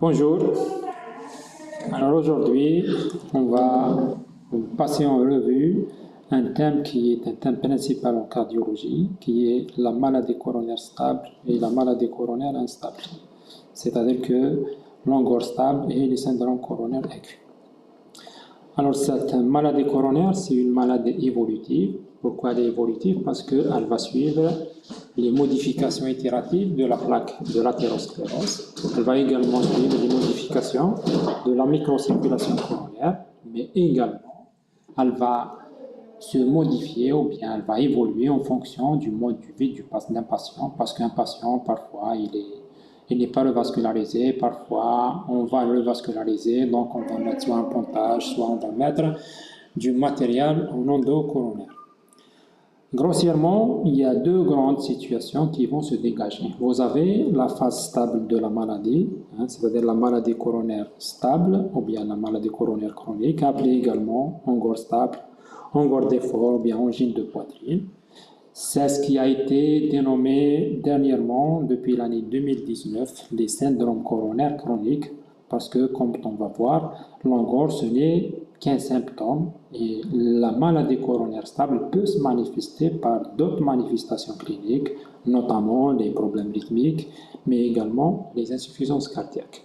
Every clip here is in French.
Bonjour. Alors aujourd'hui, on va passer en revue un thème qui est un thème principal en cardiologie, qui est la maladie coronaire stable et la maladie coronaire instable. C'est-à-dire que l'angor stable et les syndromes coronaires aigus. Alors cette maladie coronaire, c'est une maladie évolutive. Pourquoi elle est évolutive? Parce qu'elle va suivre les modifications itératives de la plaque de l'athérosclérose. Elle va également suivre les modifications de la microcirculation coronaire, mais également elle va se modifier ou bien elle va évoluer en fonction du mode de vie d'un patient, parce qu'un patient, parfois, il n'est pas revascularisé, parfois on va le revasculariser, donc on va mettre soit un pontage, soit on va mettre du matériel en endocoronaire. Grossièrement, il y a deux grandes situations qui vont se dégager. Vous avez la phase stable de la maladie, c'est-à-dire la maladie coronaire stable, ou bien la maladie coronaire chronique, appelée également angor stable, angor d'effort, ou bien angine de poitrine. C'est ce qui a été dénommé dernièrement, depuis l'année 2019, les syndromes coronaires chroniques, parce que, comme on va voir, l'angor, ce n'est qu'un symptôme, et la maladie coronaire stable peut se manifester par d'autres manifestations cliniques, notamment les problèmes rythmiques, mais également les insuffisances cardiaques.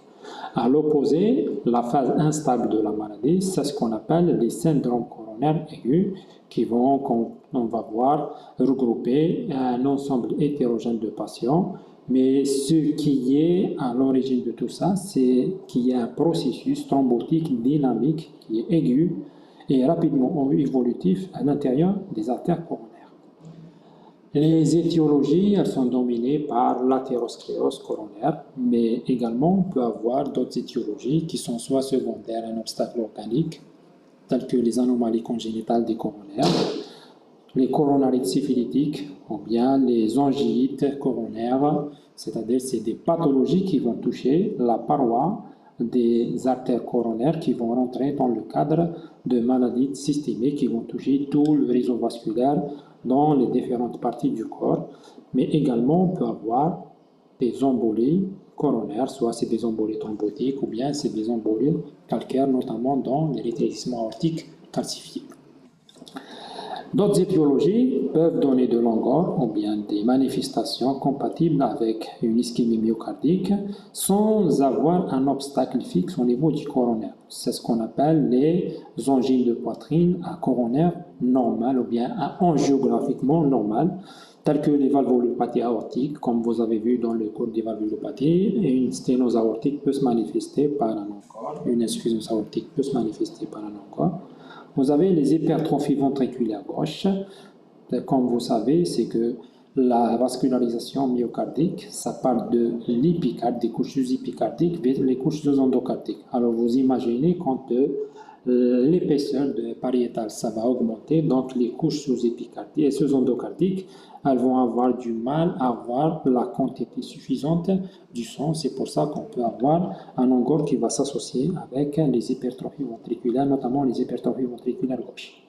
À l'opposé, la phase instable de la maladie, c'est ce qu'on appelle les syndromes coronaires aigus, qui vont, comme on va voir, regrouper un ensemble hétérogène de patients. Mais ce qui est à l'origine de tout ça, c'est qu'il y a un processus thrombotique dynamique qui est aigu et rapidement évolutif à l'intérieur des artères coronaires. Les étiologies, elles sont dominées par l'athérosclérose coronaire, mais également on peut avoir d'autres étiologies qui sont soit secondaires à un obstacle organique, telles que les anomalies congénitales des coronaires, les coronarites syphilitiques ou bien les angiites coronaires, c'est-à-dire c'est des pathologies qui vont toucher la paroi des artères coronaires qui vont rentrer dans le cadre de maladies systémiques qui vont toucher tout le réseau vasculaire dans les différentes parties du corps. Mais également, on peut avoir des embolies coronaires, soit c'est des embolies thrombotiques ou bien c'est des embolies calcaires, notamment dans les rétrécissements aortiques calcifiés. D'autres étiologies peuvent donner de l'angor ou bien des manifestations compatibles avec une ischémie myocardique sans avoir un obstacle fixe au niveau du coronaire. C'est ce qu'on appelle les angines de poitrine à coronaire normal ou bien angiographiquement normal, telles que les valvulopathies aortiques, comme vous avez vu dans le cours des valvulopathies, et une sténose aortique peut se manifester par un angor, une insuffisance aortique peut se manifester par un angor. Vous avez les hypertrophies ventriculaires gauches. Comme vous savez, c'est que la vascularisation myocardique, ça part de l'épicarde, des couches sous-épicardiques vers les couches sous-endocardiques. Alors vous imaginez quand l'épaisseur de pariétale, ça va augmenter, donc les couches sous-épicardiques et sous-endocardiques, elles vont avoir du mal à avoir la quantité suffisante du sang. C'est pour ça qu'on peut avoir un angor qui va s'associer avec les hypertrophies ventriculaires, notamment les hypertrophies ventriculaires gauches.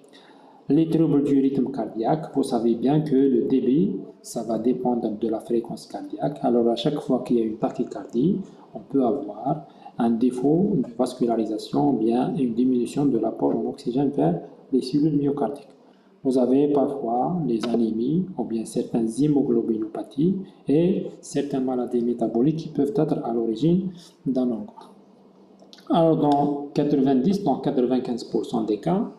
Les troubles du rythme cardiaque, vous savez bien que le débit, ça va dépendre de la fréquence cardiaque. Alors à chaque fois qu'il y a une tachycardie, on peut avoir un défaut de vascularisation ou bien une diminution de l'apport en oxygène vers les cellules myocardiques. Vous avez parfois les anémies ou bien certaines hémoglobinopathies et certaines maladies métaboliques qui peuvent être à l'origine d'un angor. Alors dans 95% des cas,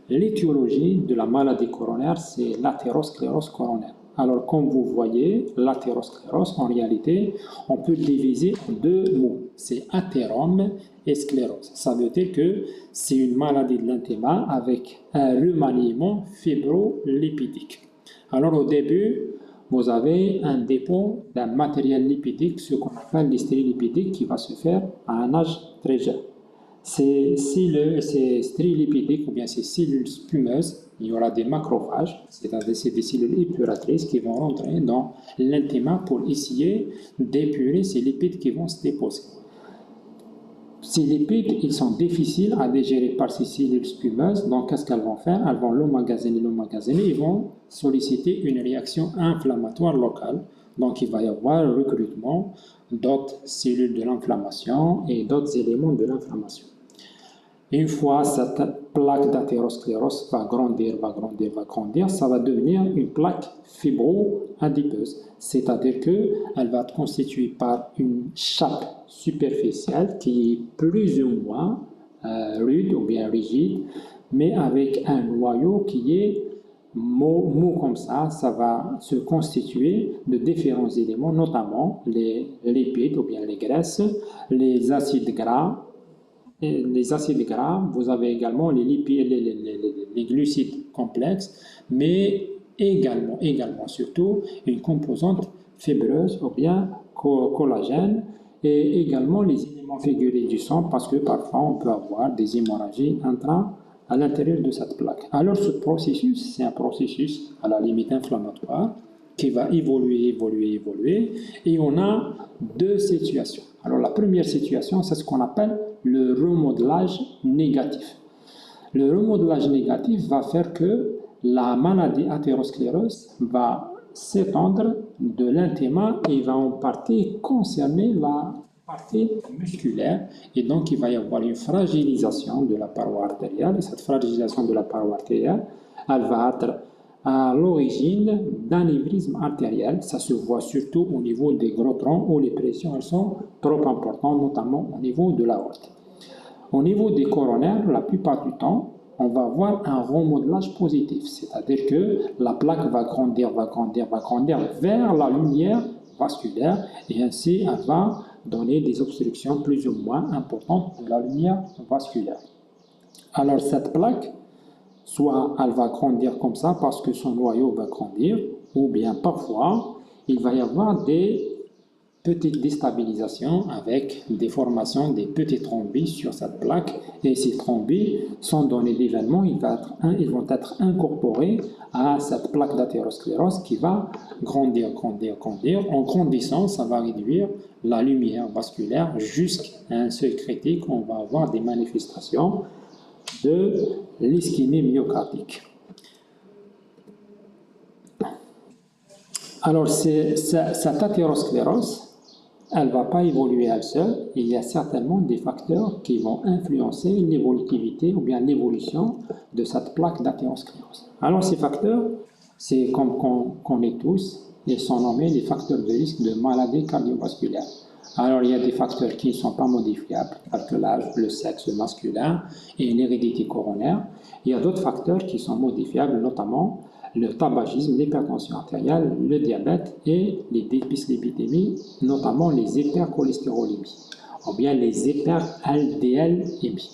l'étiologie de la maladie coronaire, c'est l'athérosclérose coronaire. Alors, comme vous voyez, l'athérosclérose, en réalité, on peut le diviser en deux mots. C'est athérome et sclérose. Ça veut dire que c'est une maladie de l'intestin avec un remaniement fibrolipidique. Alors, au début, vous avez un dépôt d'un matériel lipidique, ce qu'on appelle l'hystérique qui va se faire à un âge très jeune. Ces stérilipidiques ou bien ces cellules spumeuses, il y aura des macrophages, c'est-à-dire des cellules épuratrices qui vont rentrer dans l'intestin pour essayer d'épurer ces lipides qui vont se déposer. Ces lipides, ils sont difficiles à digérer par ces cellules spumeuses, donc qu'est-ce qu'elles vont faire? Elles vont l'emmagasiner, ils vont solliciter une réaction inflammatoire locale. Donc, il va y avoir le recrutement d'autres cellules de l'inflammation et d'autres éléments de l'inflammation. Une fois cette plaque d'athérosclérose va grandir, ça va devenir une plaque fibro-adipeuse. C'est-à-dire qu'elle va être constituée par une chape superficielle qui est plus ou moins rude ou bien rigide, mais avec un noyau qui est mou comme ça va se constituer de différents éléments, notamment les lipides ou bien les graisses, les acides gras. Vous avez également les lipides, les glucides complexes, mais également, surtout, une composante fibreuse ou bien collagène, et également les éléments figurés du sang, parce que parfois on peut avoir des hémorragies à l'intérieur de cette plaque. Alors ce processus, c'est un processus à la limite inflammatoire qui va évoluer, et on a deux situations. Alors la première situation, c'est ce qu'on appelle le remodelage négatif. Le remodelage négatif va faire que la maladie athéroscléreuse va s'étendre de l'intima et va en partie concerner la partie musculaire, et donc il va y avoir une fragilisation de la paroi artérielle, et cette fragilisation de la paroi artérielle, elle va être à l'origine d'anévrisme artériel. Ça se voit surtout au niveau des gros troncs où les pressions elles sont trop importantes, notamment au niveau de l'aorte. Au niveau des coronaires, la plupart du temps, on va avoir un remodelage positif, c'est-à-dire que la plaque va grandir vers la lumière vasculaire, et ainsi elle va donner des obstructions plus ou moins importantes de la lumière vasculaire. Alors cette plaque, soit elle va grandir comme ça parce que son noyau va grandir, ou bien parfois il va y avoir des petites déstabilisations avec des formations des petits thrombus sur cette plaque, et ces thrombus sont donnés d'événements, ils vont être incorporés à cette plaque d'athérosclérose qui va grandir. En grandissant, ça va réduire la lumière vasculaire jusqu'à un seuil critique, on va avoir des manifestations de l'ischémie myocardique. Alors, cette athérosclérose, elle ne va pas évoluer elle seule. Il y a certainement des facteurs qui vont influencer l'évolutivité ou bien l'évolution de cette plaque d'athérosclérose. Alors, ces facteurs, c'est comme qu'on connaît tous, ils sont nommés les facteurs de risque de maladie cardiovasculaire. Alors, il y a des facteurs qui ne sont pas modifiables, tels que l'âge, le sexe masculin et l'hérédité coronaire. Il y a d'autres facteurs qui sont modifiables, notamment le tabagisme, l'hypertension artérielle, le diabète et les dyslipidémies, notamment les hypercholestérolémies, ou bien les hyper-LDL-émies.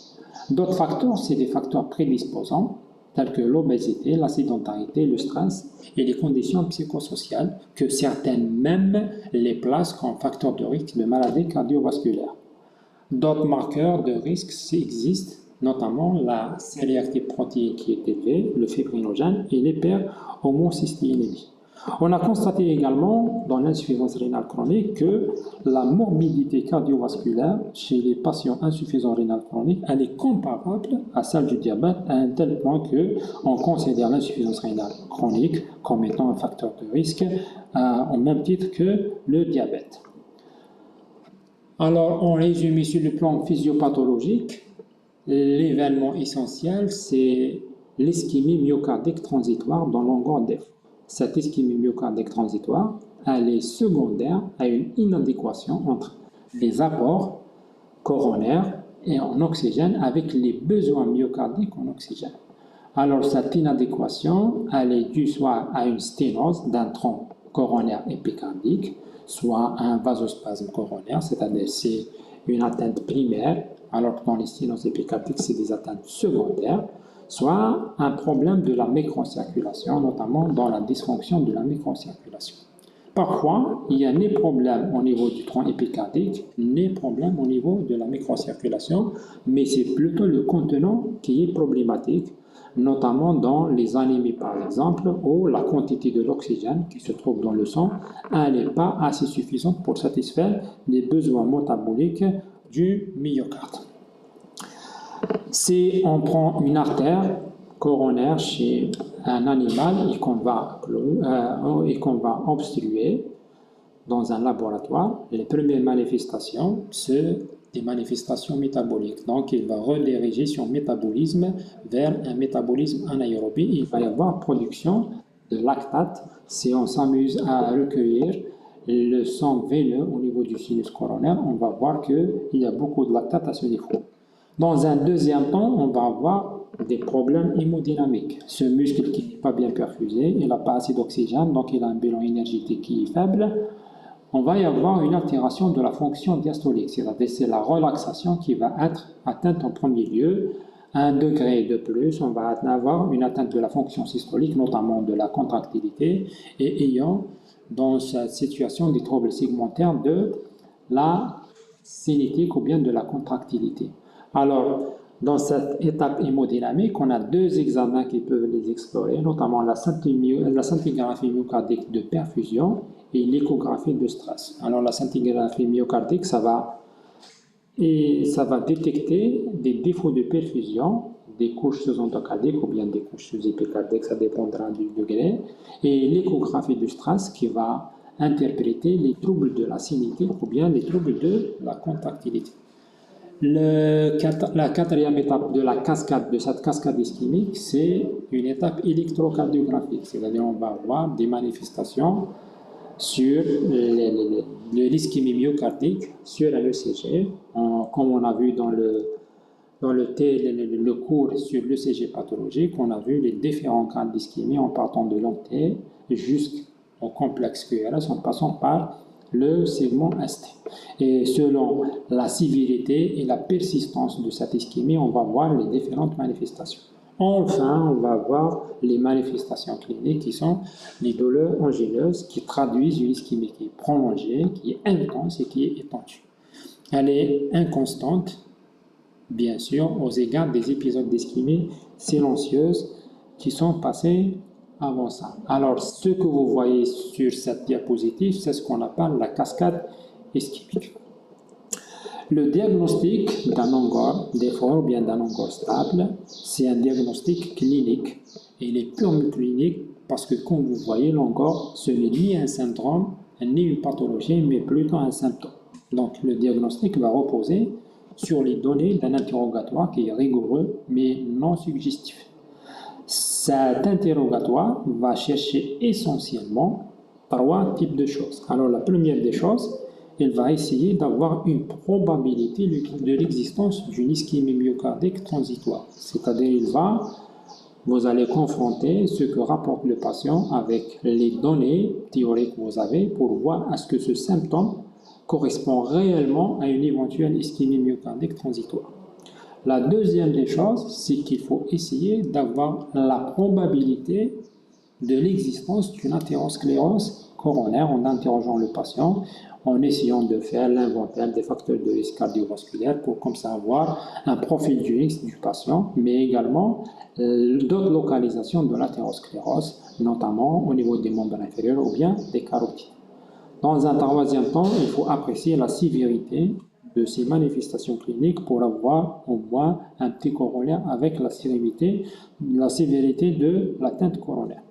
D'autres facteurs, c'est des facteurs prédisposants, tels que l'obésité, la sédentarité, le stress et les conditions psychosociales, que certaines même les placent comme facteurs de risque de maladie cardiovasculaire. D'autres marqueurs de risque existent, notamment la cériactine protéine qui est élevée, le fibrinogène et l'hyperhomocystéinémie. On a constaté également dans l'insuffisance rénale chronique que la morbidité cardiovasculaire chez les patients insuffisants rénale chronique, elle est comparable à celle du diabète à un tel point qu'on considère l'insuffisance rénale chronique comme étant un facteur de risque au même titre que le diabète. Alors, en résumé, sur le plan physiopathologique, l'événement essentiel, c'est l'ischémie myocardique transitoire dans longueur d'effort. Cette ischémie myocardique transitoire, elle est secondaire à une inadéquation entre les apports coronaires et en oxygène avec les besoins myocardiques en oxygène. Alors, cette inadéquation, elle est due soit à une sténose d'un tronc coronaire épicardique, soit à un vasospasme coronaire, c'est-à-dire c'est une atteinte primaire, alors que dans les sténoses épicardiques, c'est des atteintes secondaires, soit un problème de la microcirculation, notamment dans la dysfonction de la microcirculation. Parfois, il y a ni problème au niveau du tronc épicardique, ni problème au niveau de la microcirculation, mais c'est plutôt le contenant qui est problématique, notamment dans les anémies par exemple, où la quantité de l'oxygène qui se trouve dans le sang, elle n'est pas assez suffisante pour satisfaire les besoins métaboliques du myocarde. Si on prend une artère coronaire chez un animal et qu'on va obstruer, dans un laboratoire, les premières manifestations, c'est des manifestations métaboliques. Donc, il va rediriger son métabolisme vers un métabolisme anaérobie. Il va y avoir production de lactate si on s'amuse à recueillir le sang veineux au niveau du sinus coronaire. On va voir qu'il y a beaucoup de lactate à ce niveau. Dans un deuxième temps, on va avoir des problèmes hémodynamiques. Ce muscle qui n'est pas bien perfusé, il n'a pas assez d'oxygène, donc il a un bilan énergétique qui est faible. On va y avoir une altération de la fonction diastolique, c'est-à-dire c'est la relaxation qui va être atteinte en premier lieu. À 1 degré de plus, on va avoir une atteinte de la fonction systolique, notamment de la contractilité, et ayant dans cette situation des troubles segmentaires de la cinétique ou bien de la contractilité. Alors, dans cette étape hémodynamique, on a 2 examens qui peuvent les explorer, notamment la scintigraphie myocardique de perfusion et l'échographie de stress. Alors, la scintigraphie myocardique, ça va détecter des défauts de perfusion, des couches sous-endocardiques ou bien des couches sous-épicardiques, ça dépendra du degré, et l'échographie de stress qui va interpréter les troubles de la cinétique ou bien les troubles de la contractilité. La quatrième étape de cette cascade ischémique, c'est une étape électrocardiographique, c'est-à-dire on va avoir des manifestations sur l'ischémie myocardique, sur un ECG, comme on a vu dans le cours sur l'ECG pathologique, on a vu les différents cas d'ischémie en partant de l'OT jusqu'au complexe QRS en passant par le segment ST. Et selon la sévérité et la persistance de cette ischémie, on va voir les différentes manifestations. Enfin, on va voir les manifestations cliniques qui sont les douleurs angineuses qui traduisent une ischémie qui est prolongée, qui est intense et qui est étendue. Elle est inconstante, bien sûr, aux égards des épisodes d'ischémie silencieuse qui sont passés avant ça. Alors, ce que vous voyez sur cette diapositive, c'est ce qu'on appelle la cascade ischémique. Le diagnostic d'un angor d'effort ou bien d'un angor stable, c'est un diagnostic clinique. Et il est purement clinique parce que, comme vous voyez, l'angor, ce n'est ni un syndrome, ni une pathologie, mais plutôt un symptôme. Donc, le diagnostic va reposer sur les données d'un interrogatoire qui est rigoureux, mais non suggestif. Cet interrogatoire va chercher essentiellement 3 types de choses. Alors, la première des choses, il va essayer d'avoir une probabilité de l'existence d'une ischémie myocardique transitoire. C'est-à-dire, vous allez confronter ce que rapporte le patient avec les données théoriques que vous avez pour voir est-ce que ce symptôme correspond réellement à une éventuelle ischémie myocardique transitoire. La deuxième des choses, c'est qu'il faut essayer d'avoir la probabilité de l'existence d'une athérosclérose coronaire en interrogeant le patient, en essayant de faire l'inventaire des facteurs de risque cardiovasculaire pour comme ça avoir un profil du risque du patient, mais également d'autres localisations de l'athérosclérose, notamment au niveau des membres inférieurs ou bien des carotides. Dans un troisième temps, il faut apprécier la sévérité de ces manifestations cliniques pour avoir au moins un petit corollaire avec la sévérité de l'atteinte coronaire.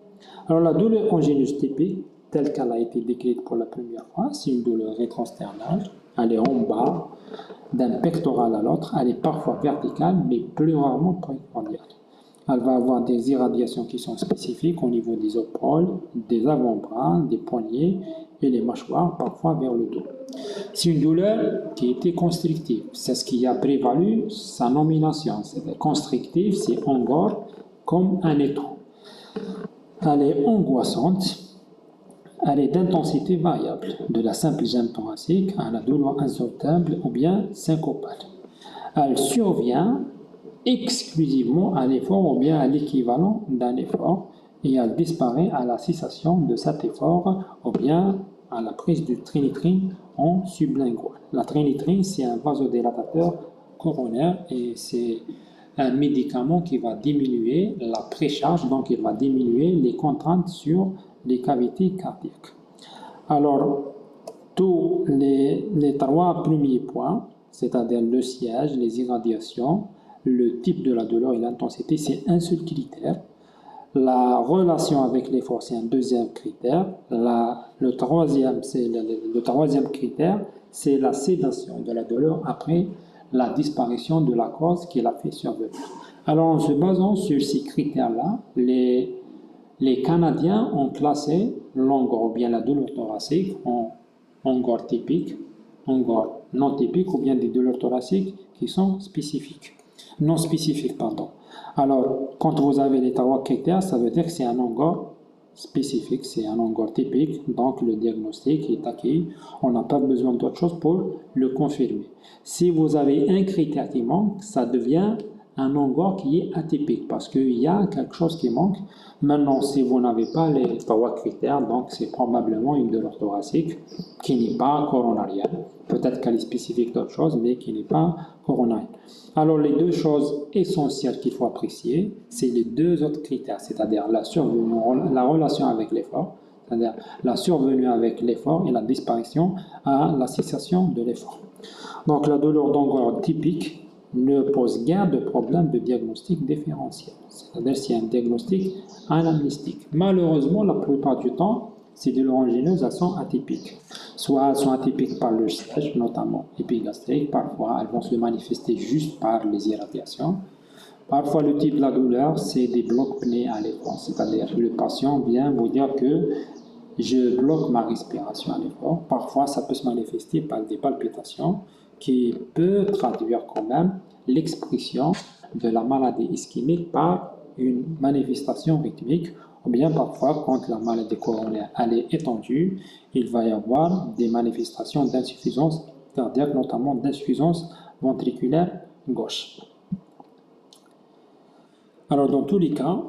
Alors la douleur angineuse typique, telle qu'elle a été décrite pour la première fois, c'est une douleur rétrosternale, elle est en bas d'un pectoral à l'autre, elle est parfois verticale mais plus rarement précordiale. Elle va avoir des irradiations qui sont spécifiques au niveau des épaules, des avant-bras, des poignets et les mâchoires, parfois vers le dos. C'est une douleur qui était constrictive. C'est ce qui a prévalu sa nomination. C'est constrictive, c'est angor comme un étau. Elle est angoissante. Elle est d'intensité variable, de la simple gêne thoracique à la douleur insoutenable ou bien syncopale. Elle survient exclusivement à l'effort ou bien à l'équivalent d'un effort et elle disparaît à la cessation de cet effort ou bien à la prise de trinitrine en sublingual. La trinitrine, c'est un vasodilatateur coronaire et c'est un médicament qui va diminuer la précharge, donc il va diminuer les contraintes sur les cavités cardiaques. Alors, tous les 3 premiers points, c'est-à-dire le siège, les irradiations, le type de la douleur et l'intensité, c'est un seul critère. La relation avec l'effort, c'est un deuxième critère. Le troisième critère, c'est la sédation de la douleur après la disparition de la cause qui l'a fait survenir. Alors, en se basant sur ces critères-là, les Canadiens ont classé l'angor ou bien la douleur thoracique en angor typique, angor non typique ou bien des douleurs thoraciques qui sont spécifiques. Non spécifiques, pardon. Alors, quand vous avez les trois critères, ça veut dire que c'est un angor spécifique, c'est un angor typique, donc le diagnostic est acquis. On n'a pas besoin d'autre chose pour le confirmer. Si vous avez un critère qui manque, ça devient un angor qui est atypique parce qu'il y a quelque chose qui manque. Maintenant, si vous n'avez pas les trois critères, donc c'est probablement une douleur thoracique qui n'est pas coronarienne. Peut-être qu'elle est spécifique d'autre chose, mais qui n'est pas coronarienne. Alors, les deux choses essentielles qu'il faut apprécier, c'est les deux autres critères, c'est-à-dire la relation avec l'effort, c'est-à-dire la survenue avec l'effort et la disparition à la cessation de l'effort. Donc, la douleur d'angor typique ne pose guère de problème de diagnostic différentiel, c'est-à-dire c'est un diagnostic anamnestique. Malheureusement, la plupart du temps, ces douleurs angинeuses, elles sont atypiques. Soit elles sont atypiques par leur siège, notamment épigastrique, parfois elles vont se manifester juste par les irradiations. Parfois, le type de la douleur, c'est des blocs pnés à l'effort, c'est-à-dire le patient vient vous dire que je bloque ma respiration à l'effort. Parfois, ça peut se manifester par des palpitations qui peut traduire quand même l'expression de la maladie ischémique par une manifestation rythmique, ou bien parfois, quand la maladie coronaire elle est étendue, il va y avoir des manifestations d'insuffisance cardiaque, notamment d'insuffisance ventriculaire gauche. Alors, dans tous les cas,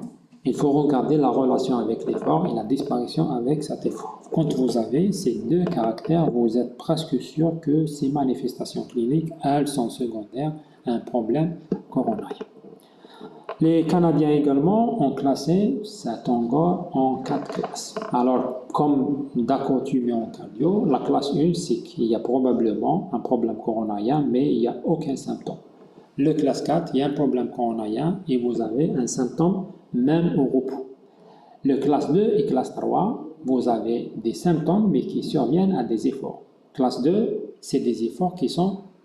il faut regarder la relation avec l'effort et la disparition avec cet effort. Quand vous avez ces deux caractères, vous êtes presque sûr que ces manifestations cliniques, elles sont secondaires à un problème coronarien. Les Canadiens également ont classé cet angor en 4 classes. Alors, comme d'accoutume en cardio, la classe 1, c'est qu'il y a probablement un problème coronarien, mais il n'y a aucun symptôme. Le classe 4, il y a un problème coronarien et vous avez un symptôme même au repos. Le classe 2 et classe 3, vous avez des symptômes mais qui surviennent à des efforts. Classe 2, c'est des efforts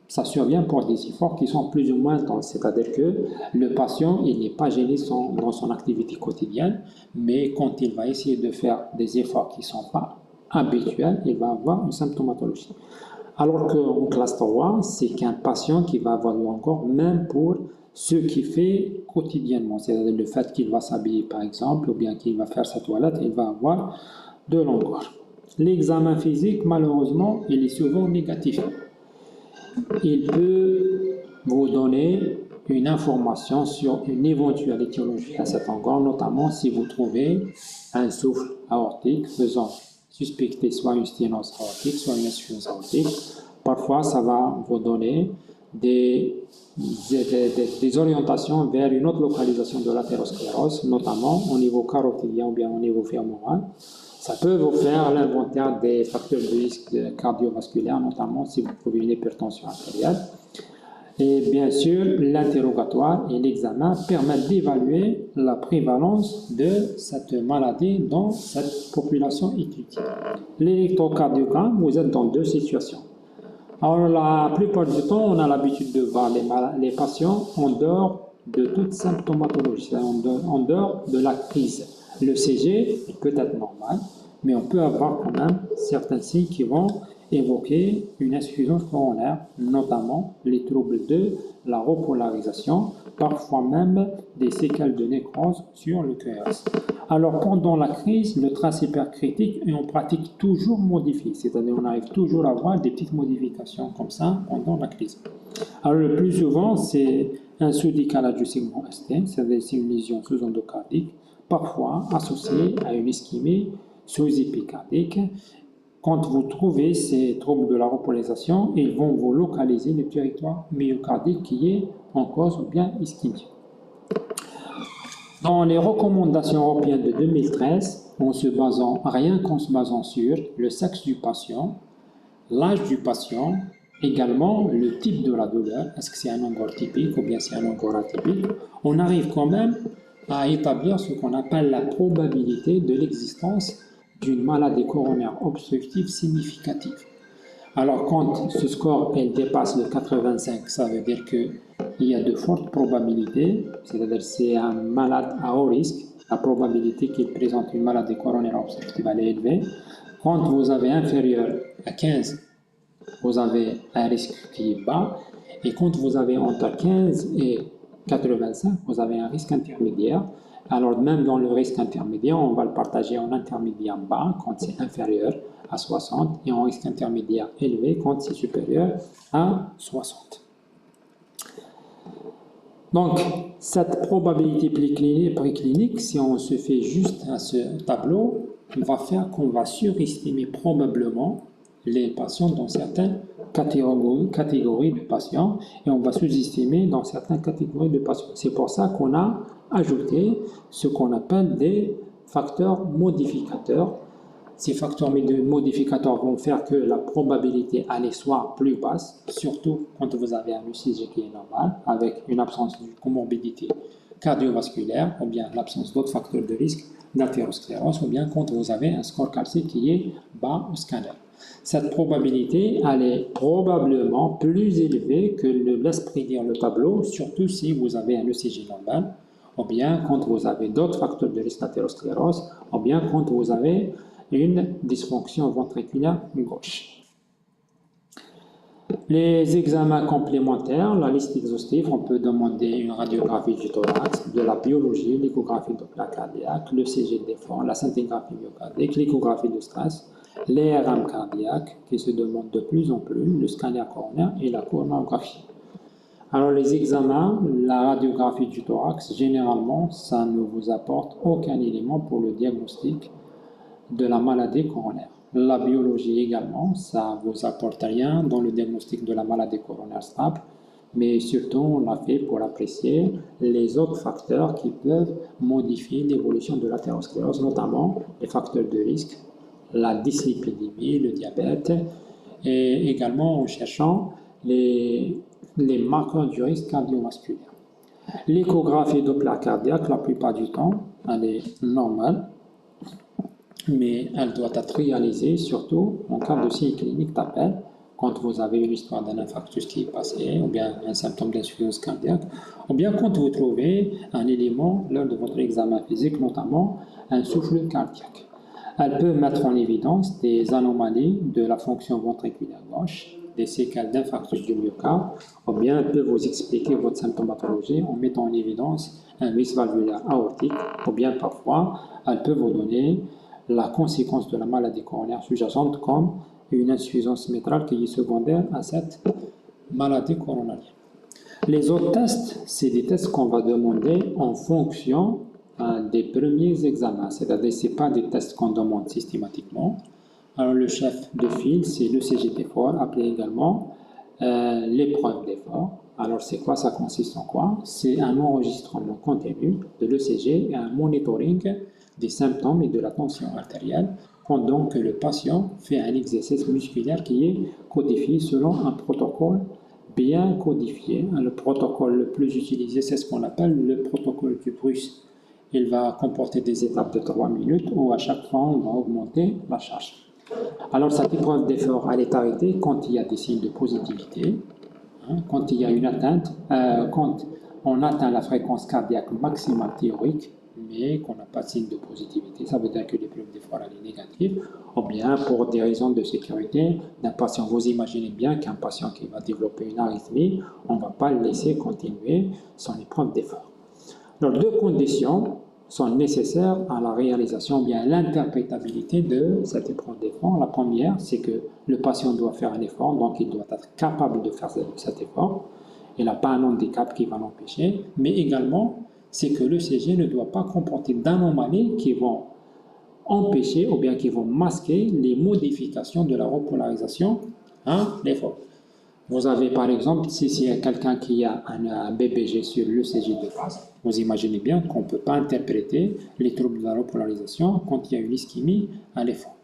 ça survient pour des efforts qui sont plus ou moins intenses, c'est-à-dire que le patient, il n'est pas gêné dans son activité quotidienne, mais quand il va essayer de faire des efforts qui ne sont pas habituels, il va avoir une symptomatologie. Alors qu'en classe 3, c'est qu'un patient qui va avoir de l'angor même pour ce qu'il fait quotidiennement, c'est-à-dire le fait qu'il va s'habiller par exemple, ou bien qu'il va faire sa toilette, il va avoir de l'angor. L'examen physique, malheureusement, il est souvent négatif. Il peut vous donner une information sur une éventuelle étiologie à cet angor, notamment si vous trouvez un souffle aortique faisant suspecter soit une sténose aortique, soit une insuffisance aortique. Parfois, ça va vous donner des orientations vers une autre localisation de l'athérosclérose, notamment au niveau carotidien ou bien au niveau fémoral. Ça peut vous faire l'inventaire des facteurs de risque cardiovasculaire, notamment si vous trouvez une hypertension artérielle. Et bien sûr, l'interrogatoire et l'examen permettent d'évaluer la prévalence de cette maladie dans cette population étudiée. L'électrocardiogramme, vous êtes dans deux situations. Alors, la plupart du temps, on a l'habitude de voir les patients en dehors de toute symptomatologie, en dehors de la crise. Le CG peut être normal, mais on peut avoir quand même certains signes qui vont évoquer une insuffisance coronaire, notamment les troubles de la repolarisation, parfois même des séquelles de nécrose sur le cœur. Alors pendant la crise, le trace hypercritique est en pratique toujours modifié, c'est-à-dire on arrive toujours à avoir des petites modifications comme ça pendant la crise. Alors le plus souvent, c'est un sous-décalage du segment ST, c'est-à-dire c'est une lésion sous-endocardique, parfois associée à une ischémie sous-épicardique. Quand vous trouvez ces troubles de la repolarisation, ils vont vous localiser le territoire myocardique qui est en cause ou bien ischémique. Dans les recommandations européennes de 2013, rien qu'en se basant sur le sexe du patient, l'âge du patient, également le type de la douleur, est-ce que c'est un angor typique ou bien c'est un angor atypique, on arrive quand même à établir ce qu'on appelle la probabilité de l'existence d'une maladie coronaire obstructive significative. Alors, quand ce score elle dépasse le 85, ça veut dire qu'il y a de fortes probabilités, c'est-à-dire c'est un malade à haut risque, la probabilité qu'il présente une maladie coronaire obstructive elle est élevée. Quand vous avez inférieur à 15, vous avez un risque qui est bas, et quand vous avez entre 15 et 85, vous avez un risque intermédiaire. Alors même dans le risque intermédiaire, on va le partager en intermédiaire bas quand c'est inférieur à 60 et en risque intermédiaire élevé quand c'est supérieur à 60. Donc, cette probabilité préclinique, si on se fait juste à ce tableau, va faire qu'on va surestimer probablement les patients dans certaines catégories de patients et on va sous-estimer dans certaines catégories de patients. C'est pour ça qu'on a ajouté ce qu'on appelle des facteurs modificateurs. Ces facteurs modificateurs vont faire que la probabilité allait soit plus basse, surtout quand vous avez un ECG qui est normal, avec une absence de comorbidité cardiovasculaire, ou bien l'absence d'autres facteurs de risque d'athérosclérose, ou bien quand vous avez un score calcique qui est bas au scanner. Cette probabilité, elle est probablement plus élevée que le laisse prédire le tableau, surtout si vous avez un ECG normal, ou bien quand vous avez d'autres facteurs de risque d'athérosclérose, ou bien quand vous avez une dysfonction ventriculaire gauche. Les examens complémentaires, la liste exhaustive, on peut demander une radiographie du thorax, de la biologie, l'échographie Doppler cardiaque, le CG d'effort, la scintigraphie myocardique, l'échographie de stress, l'ERM cardiaque qui se demande de plus en plus, le scanner coronaire et la coronographie. Alors les examens, la radiographie du thorax, généralement, ça ne vous apporte aucun élément pour le diagnostic de la maladie coronaire. La biologie également, ça ne vous apporte rien dans le diagnostic de la maladie coronaire stable, mais surtout on l'a fait pour apprécier les autres facteurs qui peuvent modifier l'évolution de l'athérosclérose, notamment les facteurs de risque, la dyslipidémie, le diabète, et également en cherchant les marqueurs du risque cardiovasculaire. L'échographie Doppler cardiaque, la plupart du temps, elle est normale, mais elle doit être réalisée surtout en cas de signe clinique d'appel, quand vous avez une histoire d'un infarctus qui est passé, ou bien un symptôme d'insuffisance cardiaque, ou bien quand vous trouvez un élément lors de votre examen physique, notamment un souffle cardiaque. Elle peut mettre en évidence des anomalies de la fonction ventriculaire gauche, des séquelles d'infarctus du myocarde, ou bien elle peut vous expliquer votre symptomatologie en mettant en évidence un vice valvulaire aortique, ou bien parfois elle peut vous donner la conséquence de la maladie coronaire sous-jacente comme une insuffisance mitrale qui est secondaire à cette maladie coronarienne. Les autres tests, c'est des tests qu'on va demander en fonction des premiers examens, c'est-à-dire ce n'est pas des tests qu'on demande systématiquement. Alors le chef de file, c'est l'ECG d'effort, appelé également l'épreuve d'effort. Alors c'est quoi, ça consiste en quoi? C'est un enregistrement continu de l'ECG et un monitoring des symptômes et de la tension artérielle pendant que le patient fait un exercice musculaire qui est codifié selon un protocole bien codifié. Le protocole le plus utilisé, c'est ce qu'on appelle le protocole du Bruce. Il va comporter des étapes de 3 minutes où à chaque fois on va augmenter la charge. Alors cette épreuve d'effort, elle est arrêtée quand il y a des signes de positivité, quand il y a une atteinte, quand on atteint la fréquence cardiaque maximale théorique, mais qu'on n'a pas de signe de positivité, ça veut dire que l'épreuve d'effort est négative, ou bien pour des raisons de sécurité d'un patient. Vous imaginez bien qu'un patient qui va développer une arythmie, on ne va pas le laisser continuer son épreuve d'effort. Alors deux conditions sont nécessaires à la réalisation, bien à l'interprétabilité de cette épreuve d'effort. La première, c'est que le patient doit faire un effort, donc il doit être capable de faire cet effort. Il n'a pas un handicap qui va l'empêcher, mais également, c'est que l'ECG ne doit pas comporter d'anomalies qui vont empêcher ou bien qui vont masquer les modifications de la repolarisation à l'effort. Vous avez par exemple, si c'est quelqu'un qui a un BBG sur l'ECG de base, vous imaginez bien qu'on ne peut pas interpréter les troubles de la repolarisation quand il y a une ischémie à l'effort.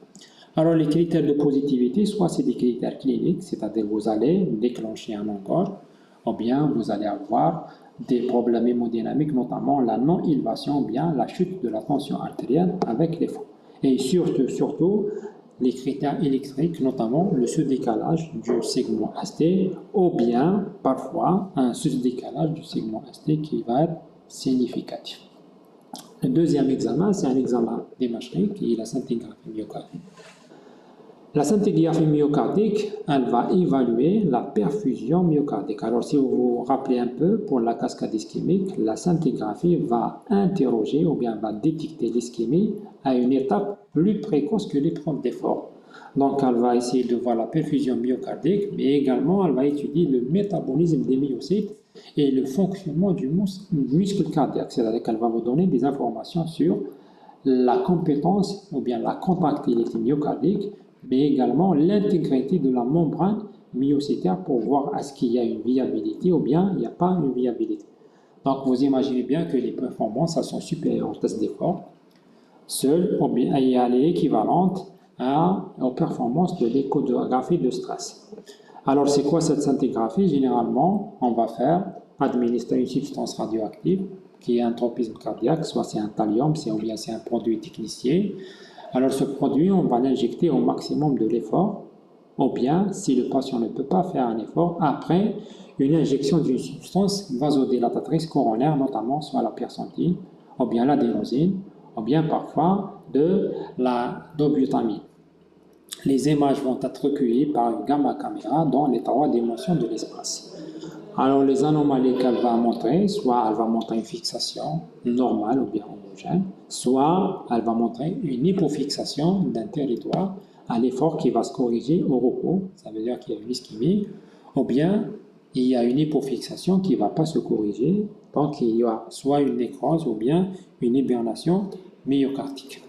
Alors les critères de positivité, soit c'est des critères cliniques, c'est-à-dire vous allez déclencher un encore, ou bien vous allez avoir des problèmes hémodynamiques, notamment la non-élévation ou bien la chute de la tension artérielle avec l'effort. Et surtout, les critères électriques, notamment le sous-décalage du segment ST ou bien parfois un sous-décalage du segment ST qui va être significatif. Le deuxième examen, c'est un examen d'imagerie qui est la scintigraphie myocardique. La scintigraphie myocardique, elle va évaluer la perfusion myocardique. Alors, si vous vous rappelez un peu, pour la cascade ischémique, la scintigraphie va interroger ou bien va détecter l'ischémie à une étape plus précoce que l'épreuve d'effort. Donc, elle va essayer de voir la perfusion myocardique, mais également, elle va étudier le métabolisme des myocytes et le fonctionnement du muscle cardiaque. C'est-à-dire qu'elle va vous donner des informations sur la compétence ou bien la contractilité myocardique, mais également l'intégrité de la membrane myocytaire pour voir est-ce qu'il y a une viabilité ou bien il n'y a pas une viabilité. Donc, vous imaginez bien que les performances sont supérieures au test d'effort, seules ou bien elle est équivalente aux performances de l'échographie de stress. Alors, c'est quoi cette scintigraphie? Généralement, on va administrer une substance radioactive qui est un tropisme cardiaque, soit c'est un thallium, ou bien c'est un produit technicien. Alors, ce produit, on va l'injecter au maximum de l'effort, ou bien, si le patient ne peut pas faire un effort, après une injection d'une substance vasodilatatrice coronaire, notamment soit la persentine, ou bien l'adénosine, ou bien parfois de la dobutamine. Les images vont être recueillies par une gamma caméra dans les 3 dimensions de l'espace. Alors, les anomalies qu'elle va montrer, soit elle va montrer une fixation normale ou bien homogène, soit elle va montrer une hypofixation d'un territoire à l'effort qui va se corriger au repos, ça veut dire qu'il y a une ischémie, ou bien il y a une hypofixation qui ne va pas se corriger, donc il y a soit une nécrose ou bien une hibernation myocardique.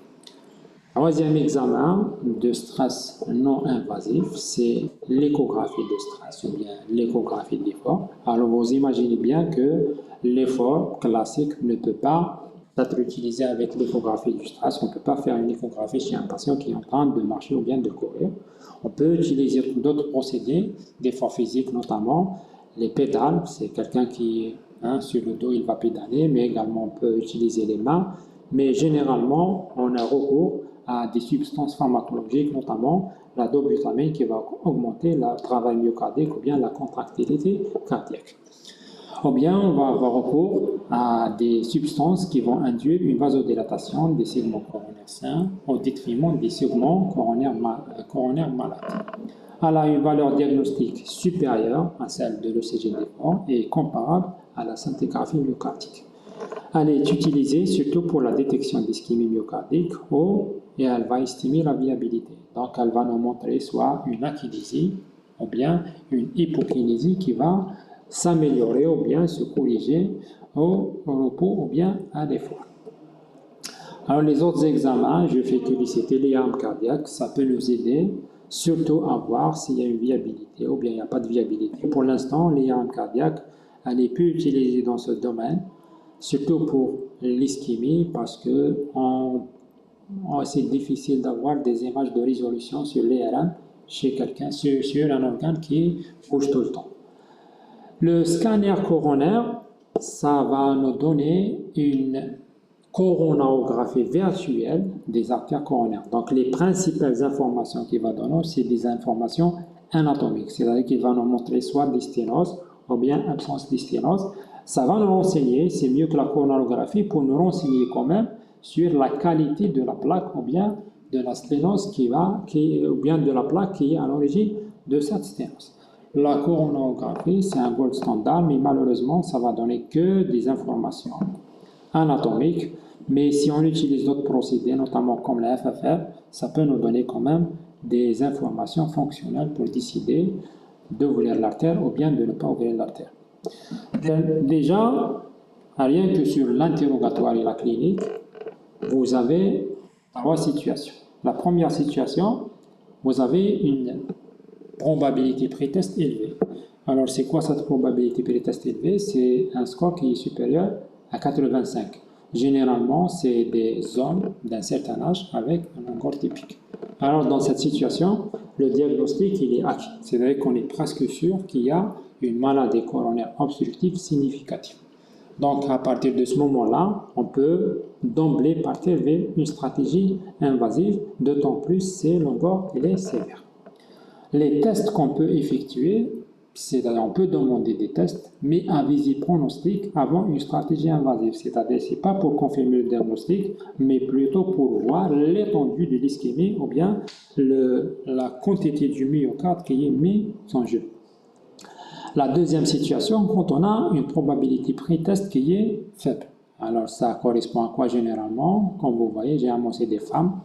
Troisième examen de stress non invasif, c'est l'échographie de stress ou bien l'échographie d'effort. Alors, vous imaginez bien que l'effort classique ne peut pas être utilisé avec l'échographie du stress. On ne peut pas faire une échographie chez un patient qui est en train de marcher ou bien de courir. On peut utiliser d'autres procédés d'effort physique, notamment les pédales. C'est quelqu'un qui est sur le dos, il va pédaler, mais également on peut utiliser les mains. Mais généralement, on a recours à des substances pharmacologiques, notamment la dobutamine qui va augmenter le travail myocardique ou bien la contractilité cardiaque. Ou bien on va avoir recours à des substances qui vont induire une vasodilatation des segments coronaires sains au détriment des segments coronaires malades. Elle a une valeur diagnostique supérieure à celle de l'ECG d'effort et comparable à la scintigraphie myocardique. Elle est utilisée surtout pour la détection d'ischémie myocardique et elle va estimer la viabilité. Donc, elle va nous montrer soit une akinésie ou bien une hypokinésie qui va s'améliorer ou bien se corriger au repos ou bien à l'effort. Alors, les autres examens, je fais que citer l'IRM cardiaque, ça peut nous aider surtout à voir s'il y a une viabilité ou bien il n'y a pas de viabilité. Pour l'instant, l'IRM cardiaque, elle est peu utilisée dans ce domaine, surtout pour l'ischémie, parce que c'est difficile d'avoir des images de résolution sur l'IRM chez quelqu'un, sur un organe qui bouge tout le temps. Le scanner coronaire, ça va nous donner une coronarographie virtuelle des artères coronaires. Donc, les principales informations qu'il va donner, c'est des informations anatomiques, c'est-à-dire qu'il va nous montrer soit des sténoses ou bien absence de sténose. Ça va nous renseigner, c'est mieux que la coronarographie, pour nous renseigner quand même sur la qualité de la plaque ou bien de la sténose ou bien de la plaque qui est à l'origine de cette sténose. La coronarographie, c'est un gold standard, mais malheureusement, ça va donner que des informations anatomiques. Mais si on utilise d'autres procédés, notamment comme la FFR, ça peut nous donner quand même des informations fonctionnelles pour décider d'ouvrir l'artère ou bien de ne pas ouvrir l'artère. Déjà, rien que sur l'interrogatoire et la clinique, vous avez 3 situations. La première situation, vous avez une probabilité pré-test élevée. Alors, c'est quoi cette probabilité pré-test élevée? C'est un score qui est supérieur à 85. Généralement, c'est des hommes d'un certain âge avec un encore typique. Alors, dans cette situation, le diagnostic, il est acquis. C'est-à-dire qu'on est presque sûr qu'il y a une maladie coronaire obstructive significative. Donc, à partir de ce moment-là, on peut d'emblée partir vers une stratégie invasive, d'autant plus si l'ongor est sévère. Les tests qu'on peut effectuer, c'est-à-dire on peut demander des tests, mais à visée pronostique avant une stratégie invasive. C'est-à-dire ce n'est pas pour confirmer le diagnostic, mais plutôt pour voir l'étendue de l'ischémie ou bien la quantité du myocarde qui est mise en jeu. La deuxième situation, quand on a une probabilité pré-test qui est faible. Alors ça correspond à quoi généralement? Comme vous voyez, j'ai annoncé des femmes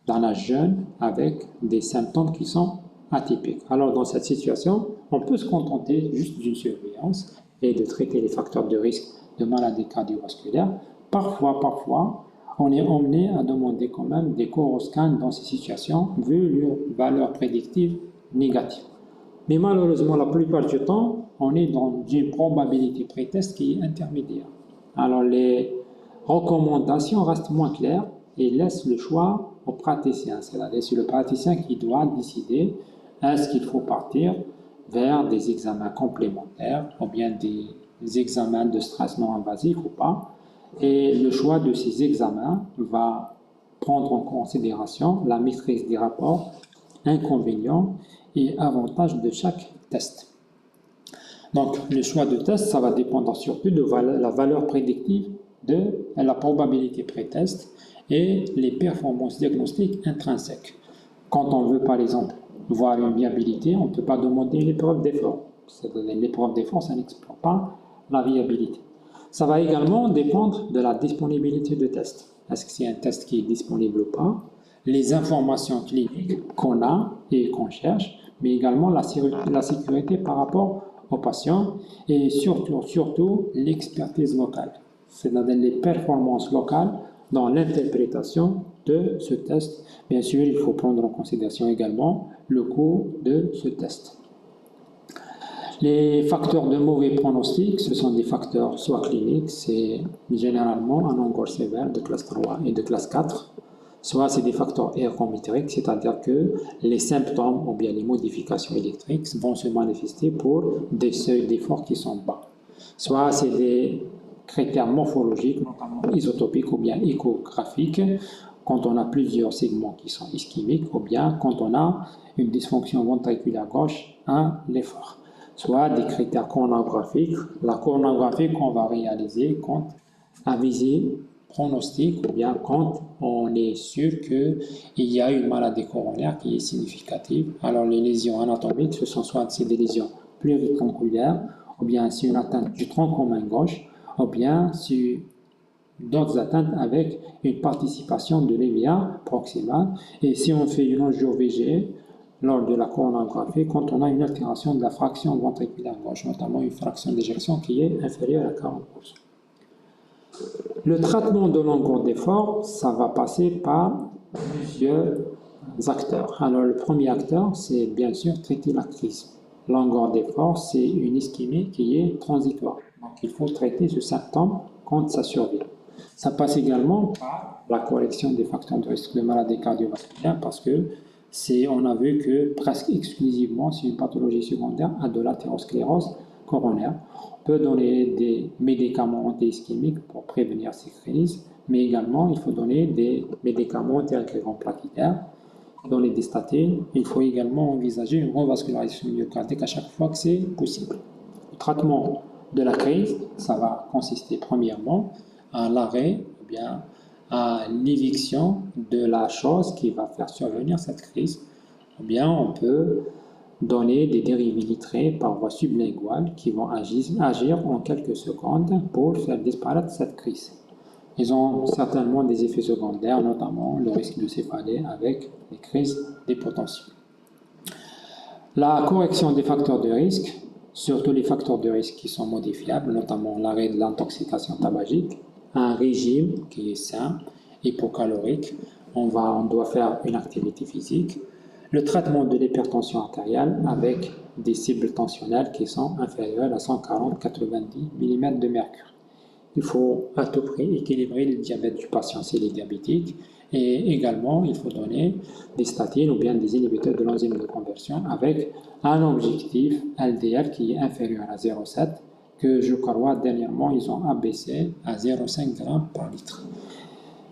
dans l'âge jeune avec des symptômes qui sont atypiques. Alors dans cette situation, on peut se contenter juste d'une surveillance et de traiter les facteurs de risque de maladies cardiovasculaires. Parfois, on est emmené à demander quand même des coroscans dans ces situations vu leur valeur prédictive négative. Mais malheureusement, la plupart du temps, on est dans une probabilité pré-test qui est intermédiaire. Alors les recommandations restent moins claires et laissent le choix au praticien. C'est-à-dire c'est le praticien qui doit décider est-ce qu'il faut partir vers des examens complémentaires ou bien des examens de stress non invasif ou pas. Et le choix de ces examens va prendre en considération la maîtrise des rapports, inconvénients et avantages de chaque test. Donc, le choix de test, ça va dépendre surtout de la valeur prédictive de la probabilité pré-test et les performances diagnostiques intrinsèques. Quand on veut, par exemple, voir une viabilité, on ne peut pas demander une épreuve d'effort. C'est-à-dire l'épreuve d'effort, ça n'explore pas la viabilité. Ça va également dépendre de la disponibilité de test. Est-ce que c'est un test qui est disponible ou pas? Les informations cliniques qu'on a et qu'on cherche, mais également la sécurité par rapport aux patients et surtout l'expertise locale, c'est-à-dire les performances locales dans l'interprétation de ce test. Bien sûr, il faut prendre en considération également le coût de ce test. Les facteurs de mauvais pronostic, ce sont des facteurs soit cliniques, c'est généralement un ongor sévère de classe 3 et de classe 4, soit c'est des facteurs ergométriques, c'est-à-dire que les symptômes ou bien les modifications électriques vont se manifester pour des seuils d'effort qui sont bas. Soit c'est des critères morphologiques, notamment isotopiques ou bien échographiques, quand on a plusieurs segments qui sont ischémiques ou bien quand on a une dysfonction ventriculaire gauche à l'effort. Soit des critères coronographiques. La coronographie qu'on va réaliser quand à visée pronostic ou bien quand on est sûr qu'il y a une maladie coronaire qui est significative. Alors les lésions anatomiques, ce sont soit des lésions pluritronculaires ou bien c'est une atteinte du tronc commun gauche ou bien c'est d'autres atteintes avec une participation de l'évia proximale. Et si on fait une angio-VG lors de la coronographie, quand on a une altération de la fraction ventriculaire gauche, notamment une fraction d'éjection qui est inférieure à 40%. Le traitement de l'ongor d'effort, ça va passer par plusieurs acteurs. Alors le premier acteur, c'est bien sûr traiter la crise. L'ongor d'effort, c'est une ischémie qui est transitoire. Donc il faut traiter ce symptôme quand ça survient. Ça passe également par la correction des facteurs de risque de maladie cardiovasculaire parce que on a vu que presque exclusivement, c'est une pathologie secondaire à de l'athérosclérose coronaire. On peut donner des médicaments anti-ischémiques pour prévenir ces crises, mais également il faut donner des médicaments anti-agrégants plaquettaires, donner des statines. Il faut également envisager une revascularisation myocardique à chaque fois que c'est possible. Le traitement de la crise, ça va consister premièrement à l'arrêt ou bien à l'éviction de la chose qui va faire survenir cette crise. Ou bien on peut donner des dérivés nitrés par voie sublinguale qui vont agir en quelques secondes pour faire disparaître cette crise. Ils ont certainement des effets secondaires, notamment le risque de céphalée avec les crises d'hypotension. La correction des facteurs de risque, surtout les facteurs de risque qui sont modifiables, notamment l'arrêt de l'intoxication tabagique, un régime qui est sain, hypocalorique, on doit faire une activité physique, le traitement de l'hypertension artérielle avec des cibles tensionnelles qui sont inférieures à 140-90 mm de mercure. Il faut à tout prix équilibrer le diabète du patient s'il est diabétique et également il faut donner des statines ou bien des inhibiteurs de l'enzyme de conversion avec un objectif LDL qui est inférieur à 0,7 que je crois dernièrement ils ont abaissé à 0,5 g par litre.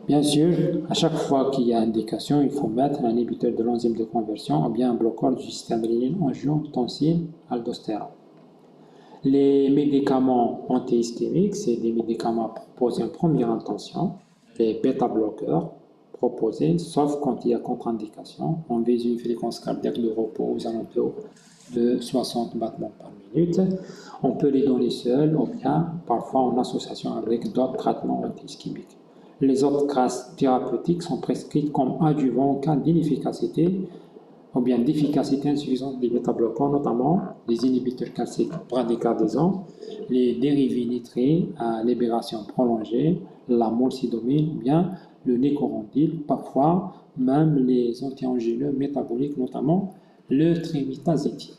Bien sûr, à chaque fois qu'il y a indication, il faut mettre un inhibiteur de l'enzyme de conversion ou bien un bloqueur du système rénine-angiotensine-aldostérone. Les médicaments anti-ischémiques, c'est des médicaments proposés en première intention, les bêta-bloqueurs proposés, sauf quand il y a contre-indication. On vise une fréquence cardiaque de repos aux alentours de 60 battements par minute. On peut les donner seuls ou bien parfois en association avec d'autres traitements anti-ischémiques. Les autres classes thérapeutiques sont prescrites comme adjuvants en cas d'inefficacité ou bien d'efficacité insuffisante des bêta-bloquants, notamment les inhibiteurs calciques bradycardisants, les dérivés nitrés à libération prolongée, la molsidumine ou bien le nécorandil, parfois même les antiangioleux métaboliques, notamment le trimetazidine.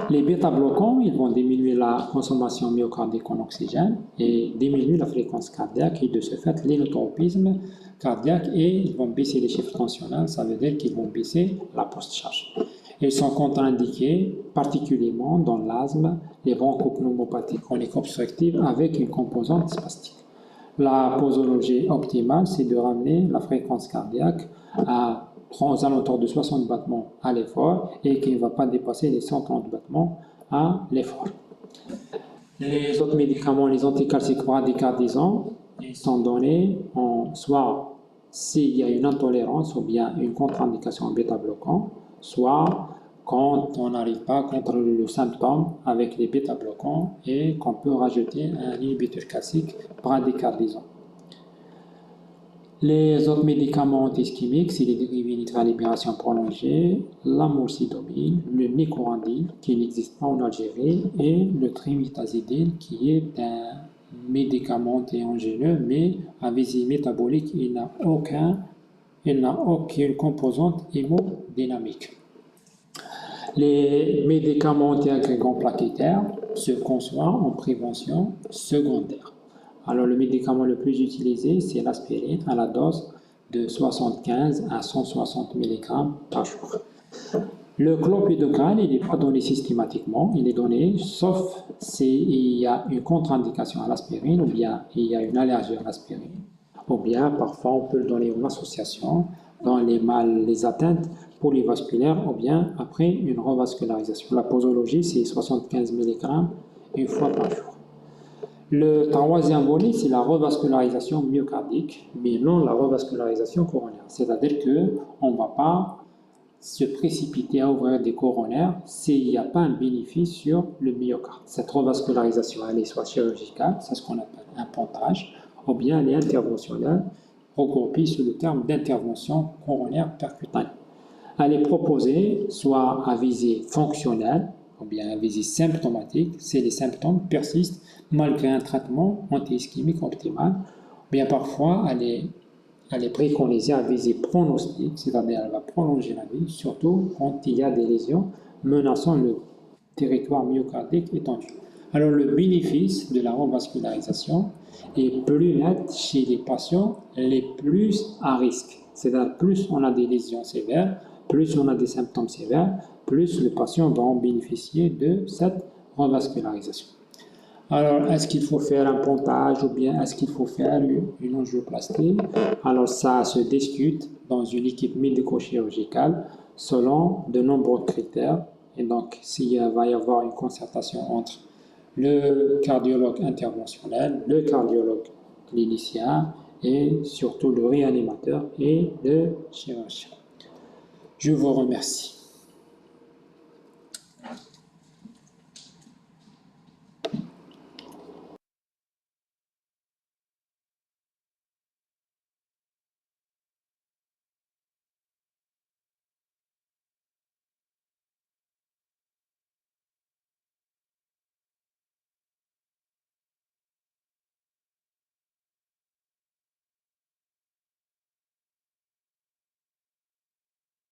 Les bêta-bloquants, ils vont diminuer la consommation myocardique en oxygène et diminuer la fréquence cardiaque et de ce fait l'inutropisme cardiaque et ils vont baisser les chiffres tensionnels, ça veut dire qu'ils vont baisser la post-charge. Ils sont contre-indiqués particulièrement dans l'asthme, les bronchopneumopathies chroniques obstructives avec une composante spastique. La posologie optimale, c'est de ramener la fréquence cardiaque aux alentours de 60 battements à l'effort et qui ne va pas dépasser les 130 battements à l'effort. Les autres médicaments, les anticalciques bradycardisants, ils sont donnés soit s'il y a une intolérance ou bien une contre-indication en bêta-bloquant, soit quand on n'arrive pas à contrôler le symptôme avec les bêta-bloquants et qu'on peut rajouter un inhibiteur calcique bradycardisant. Les autres médicaments anti-ischémiques, c'est les dérivés nitrés à libération prolongée, la molsidumine, le nécorandil qui n'existe pas en Algérie et le trimetazidine qui est un médicament anti-angioleux mais à visée métabolique, il n'a aucune composante hémodynamique. Les médicaments anti-agrégants plaquettaires se conçoivent en prévention secondaire. Alors, le médicament le plus utilisé, c'est l'aspirine à la dose de 75 à 160 mg par jour. Le clopidogrel, il n'est pas donné systématiquement, il est donné sauf s'il y a une contre-indication à l'aspirine ou bien il y a une allergie à l'aspirine. Ou bien, parfois, on peut le donner en association dans les atteintes polyvasculaires ou bien après une revascularisation. La posologie, c'est 75 mg une fois par jour. Le troisième volet, c'est la revascularisation myocardique, mais non la revascularisation coronaire. C'est-à-dire qu'on ne va pas se précipiter à ouvrir des coronaires s'il n'y a pas un bénéfice sur le myocarde. Cette revascularisation, elle est soit chirurgicale, c'est ce qu'on appelle un pontage, ou bien elle est interventionnelle, regroupée sous le terme d'intervention coronaire percutanée. Elle est proposée soit à visée fonctionnelle, ou bien à visée symptomatique, si les symptômes persistent malgré un traitement anti-ischémique optimal, ou bien parfois elle est préconisée à visée pronostique, c'est-à-dire elle va prolonger la vie, surtout quand il y a des lésions menaçant le territoire myocardique étendu. Alors le bénéfice de la revascularisation est plus net chez les patients les plus à risque, c'est-à-dire plus on a des lésions sévères, plus on a des symptômes sévères, plus les patients vont bénéficier de cette revascularisation. Alors, est-ce qu'il faut faire un pontage ou bien est-ce qu'il faut faire une angioplastie? Alors, ça se discute dans une équipe médico-chirurgicale selon de nombreux critères. Et donc, s'il va y avoir une concertation entre le cardiologue interventionnel, le cardiologue clinicien et surtout le réanimateur et le chirurgien. Je vous remercie.